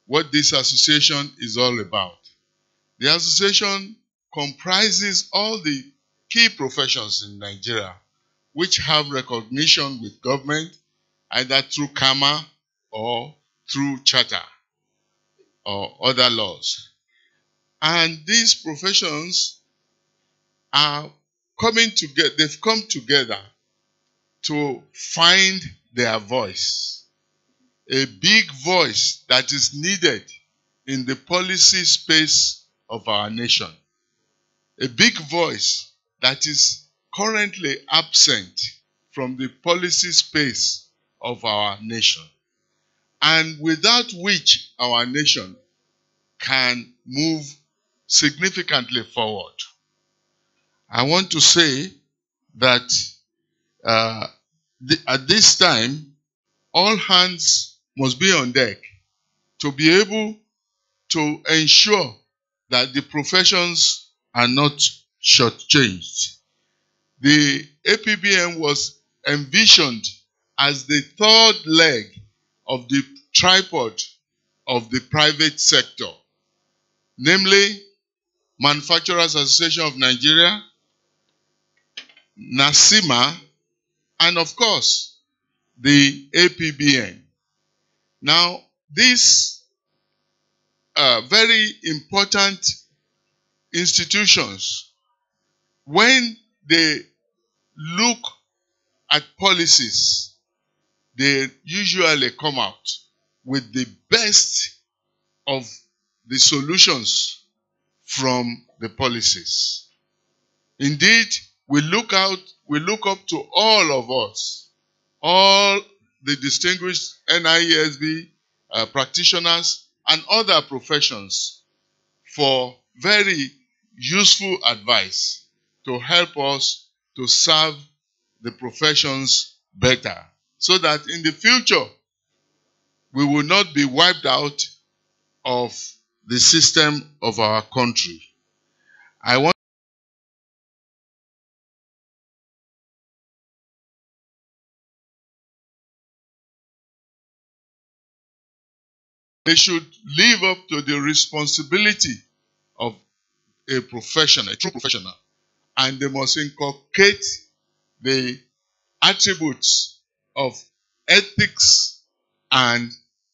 Speaker 6: what this association is all about. The association comprises all the key professions in Nigeria which have recognition with government, either through KAMA or through charter or other laws. And these professions are coming together, they've come together to find their voice, a big voice that is needed in the policy space of our nation, a big voice that is currently absent from the policy space of our nation, and without which our nation can move significantly forward. I want to say that at this time, all hands must be on deck to be able to ensure that the professions are not shortchanged. The APBN was envisioned as the third leg of the tripod of the private sector, namely Manufacturers Association of Nigeria, NASIMA, and of course, the APBN. Now, these very important institutions, when they look at policies, they usually come out with the best of the solutions from the policies. Indeed, we look up to all of us, all the distinguished NIESV practitioners and other professions, for very useful advice to help us to serve the professions better, so that in the future we will not be wiped out of the system of our country. I want they should live up to the responsibility of a professional, a true professional, and they must inculcate the attributes of ethics and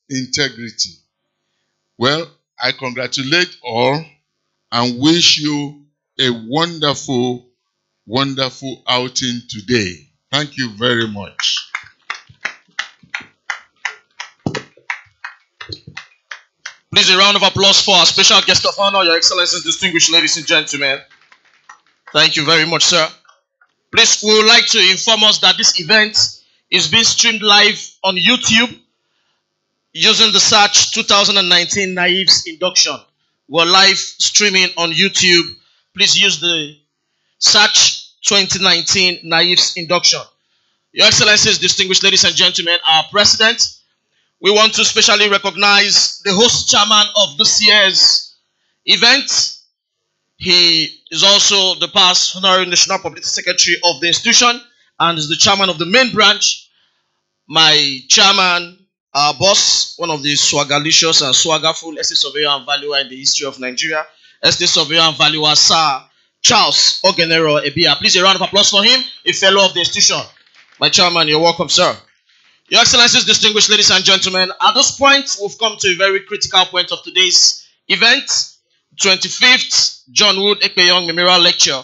Speaker 6: integrity. Well, I congratulate all and wish you a wonderful, wonderful outing today. Thank you very much.
Speaker 7: Please, a round of applause for our special guest of honor, Your Excellencies, distinguished ladies and gentlemen. Thank you very much, sir. Please, we would like to inform us that this event is being streamed live on YouTube using the search 2019 NIESV Induction. We're live streaming on YouTube. Please use the search 2019 NIESV Induction. Your Excellencies, distinguished ladies and gentlemen, our President, we want to specially recognize the host chairman of this year's event. He is also the past honorary National Publicity Secretary of the institution and is the chairman of the main branch. My chairman, our boss, one of the swagalicious and swaggerful estate surveyor and valuer in the history of Nigeria, estate surveyor and valuer, Sir Charles Ogenero Ebia. Please, a round of applause for him, a fellow of the institution. My chairman, you're welcome, sir. Your Excellencies, distinguished ladies and gentlemen, at this point, we've come to a very critical point of today's event, 25th John Wood Ekpenyong Memorial Lecture.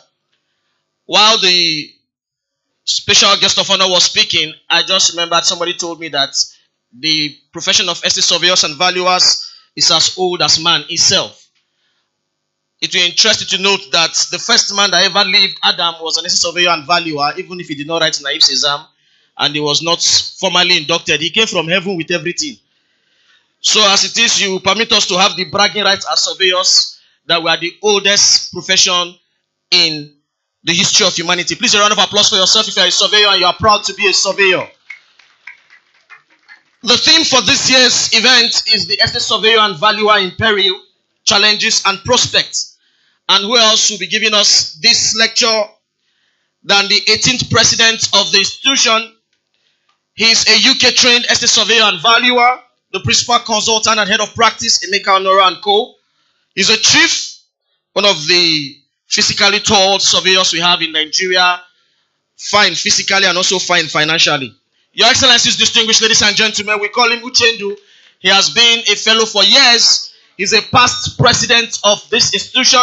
Speaker 7: While the special guest of honor was speaking, I just remembered somebody told me that the profession of estate surveyors and valuers is as old as man itself. It will interest you to note that the first man that ever lived, Adam, was an assistant surveyor and valuer, even if he did not write NIESV exam and he was not formally inducted. He came from heaven with everything. So as it is, you permit us to have the bragging rights as surveyors that we are the oldest profession in the history of humanity. Please a round of applause for yourself if you are a surveyor and you are proud to be a surveyor. The theme for this year's event is the estate surveyor and valuer in peril, challenges and prospects. And who else will be giving us this lecture than the 18th president of the institution? He is a UK trained estate surveyor and valuer, the principal consultant and head of practice, Emeka Onora and Co. He's a chief, one of the physically tall surveyors we have in Nigeria, fine physically and also fine financially. Your Excellencies, distinguished ladies and gentlemen, we call him Uchendu. He has been a fellow for years. He's a past president of this institution.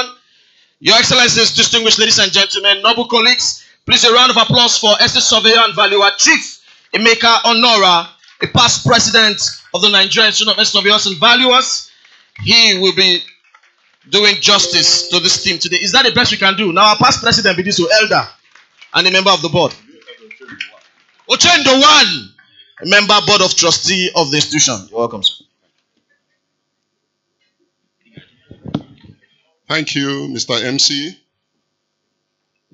Speaker 7: Your Excellencies, distinguished ladies and gentlemen, noble colleagues, please a round of applause for estate surveyor and valuer Chief Emeka Onora, a past president of the Nigerian Institute of Estate Surveyors and Valuers. He will be doing justice to this team today. Is that the best we can do? Now, our past president, Bidisu Elder, and a member of the board. Ochendo One, a member board of trustee of the institution. You're welcome, sir.
Speaker 6: Thank you, Mr. MC.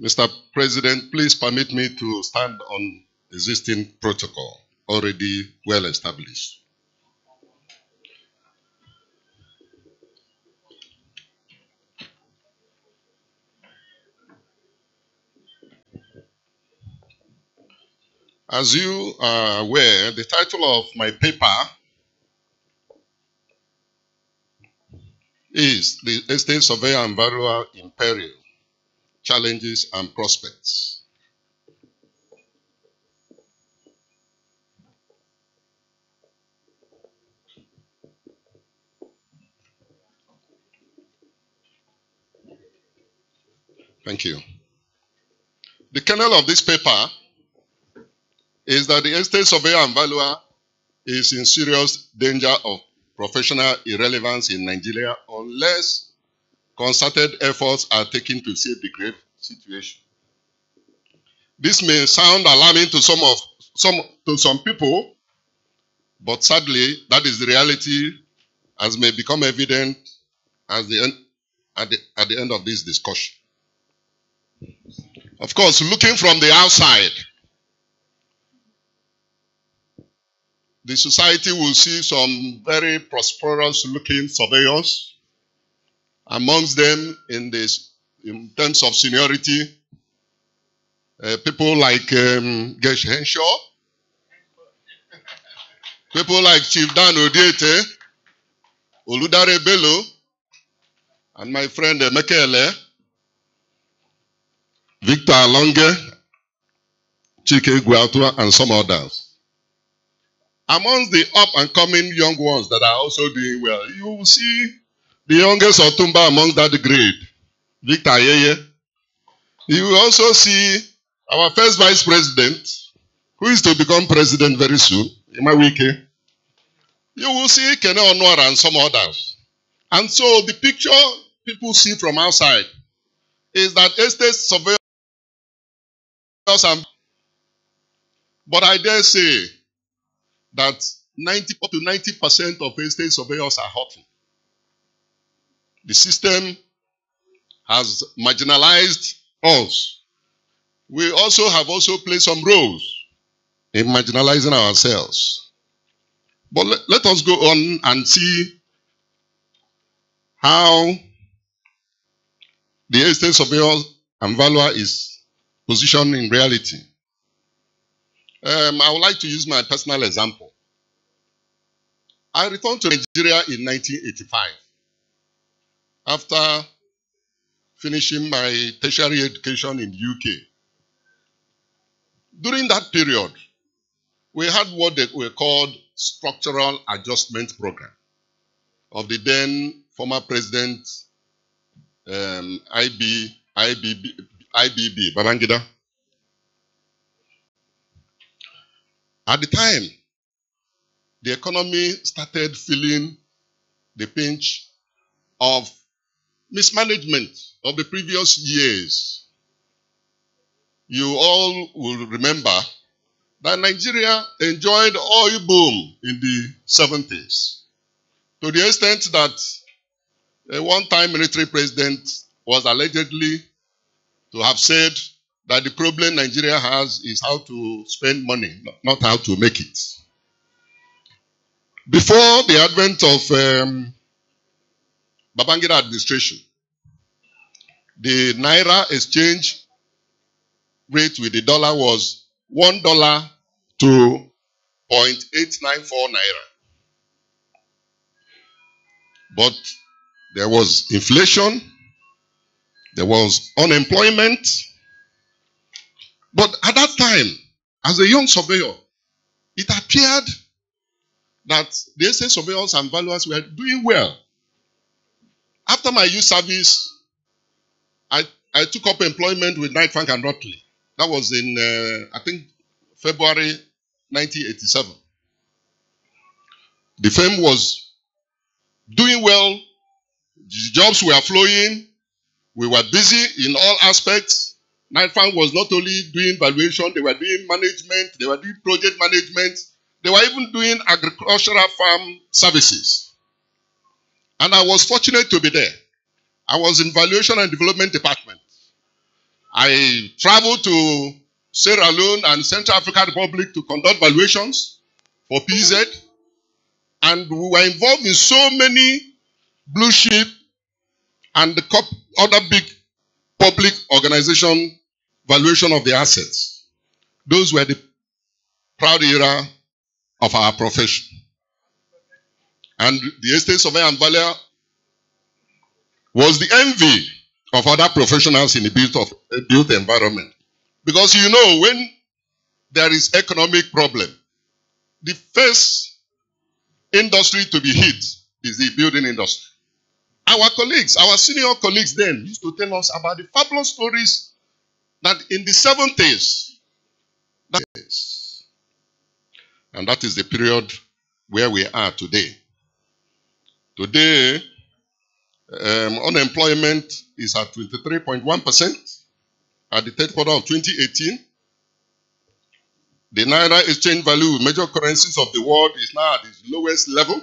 Speaker 6: Mr. President, please permit me to stand on existing protocol, already well established. As you are aware, the title of my paper is The Estate Surveyor and Valuer in Peril, Challenges and Prospects. Thank you. The kernel of this paper is that the estate surveyor and valuer is in serious danger of professional irrelevance in Nigeria unless concerted efforts are taken to save the grave situation. This may sound alarming to some people, but sadly, that is the reality, as may become evident at the end of this discussion. Of course, looking from the outside, the society will see some very prosperous looking surveyors. Amongst them, in terms of seniority, people like Gesh Henshaw, people like Chief Dan Odiete, Oludare Bello, and my friend Mekele, Victor Alonge, Chike Guatua, and some others. Amongst the up-and-coming young ones that are also doing well, you will see the youngest Otumba among that grade, Victor Ayeye. You will also see our first vice president, who is to become president very soon, Imawike. You will see Kene Onwara and some others. And so the picture people see from outside is that estate surveyors are, but I dare say that up to 90% of estate surveyors are hurting. The system has marginalized us. We have also played some roles in marginalizing ourselves. But let us go on and see how the estate surveyor and valuer is positioned in reality. I would like to use my personal example. I returned to Nigeria in 1985 after finishing my tertiary education in the UK. During that period, we had what were called Structural Adjustment Program of the then former president IBB, Babangida. At the time, the economy started feeling the pinch of mismanagement of the previous years, you all will remember that Nigeria enjoyed oil boom in the 70s, to the extent that a one-time military president was allegedly to have said that the problem Nigeria has is how to spend money, not how to make it. Before the advent of Babangida administration, the Naira exchange rate with the dollar was $1 to 0.894 Naira. But there was inflation, there was unemployment. But at that time, as a young surveyor, it appeared that the estate surveyors and valuers were doing well. After my youth service, I took up employment with Knight Frank and Rotley. That was in, I think, February 1987. The firm was doing well. The jobs were flowing. We were busy in all aspects. Knight Frank was not only doing valuation, they were doing management, they were doing project management, they were even doing agricultural farm services. And I was fortunate to be there. I was in valuation and development department. I traveled to Sierra Leone and Central African Republic to conduct valuations for PZ. And we were involved in so many blue chip and other big public organization valuation of the assets. Those were the proud era of our profession. And the estate surveyor and valuer was the envy of other professionals in the built environment. Because you know, when there is economic problem, the first industry to be hit is the building industry. Our colleagues, our senior colleagues then used to tell us about the fabulous stories that in the 70s, and that is the period where we are today. Today, unemployment is at 23.1% at the third quarter of 2018. The Naira exchange value with major currencies of the world is now at its lowest level.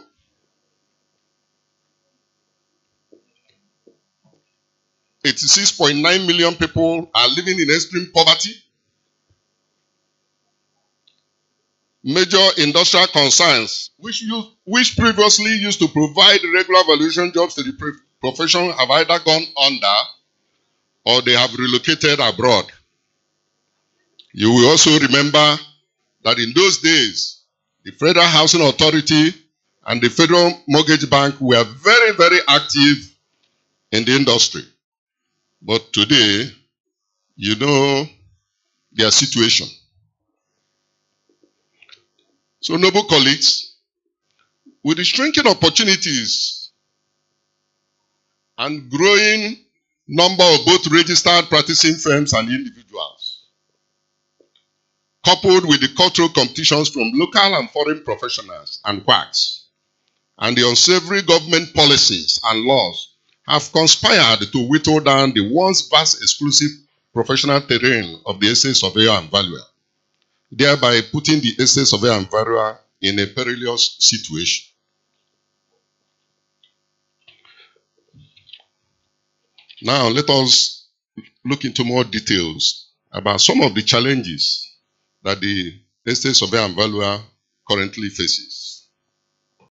Speaker 6: $86.9 million people are living in extreme poverty. Major industrial concerns, which previously used to provide regular valuation jobs to the profession, have either gone under or they have relocated abroad. You will also remember that in those days, the Federal Housing Authority and the Federal Mortgage Bank were very, very active in the industry. But today, you know their situation. So, noble colleagues, with the shrinking opportunities and growing number of both registered practicing firms and individuals, coupled with the cultural competitions from local and foreign professionals and quacks, and the unsavory government policies and laws have conspired to whittle down the once vast exclusive professional terrain of the estate surveyor and valuer, thereby putting the estate surveyor and valuer in a perilous situation. Now let us look into more details about some of the challenges that the estate surveyor and valuer currently faces.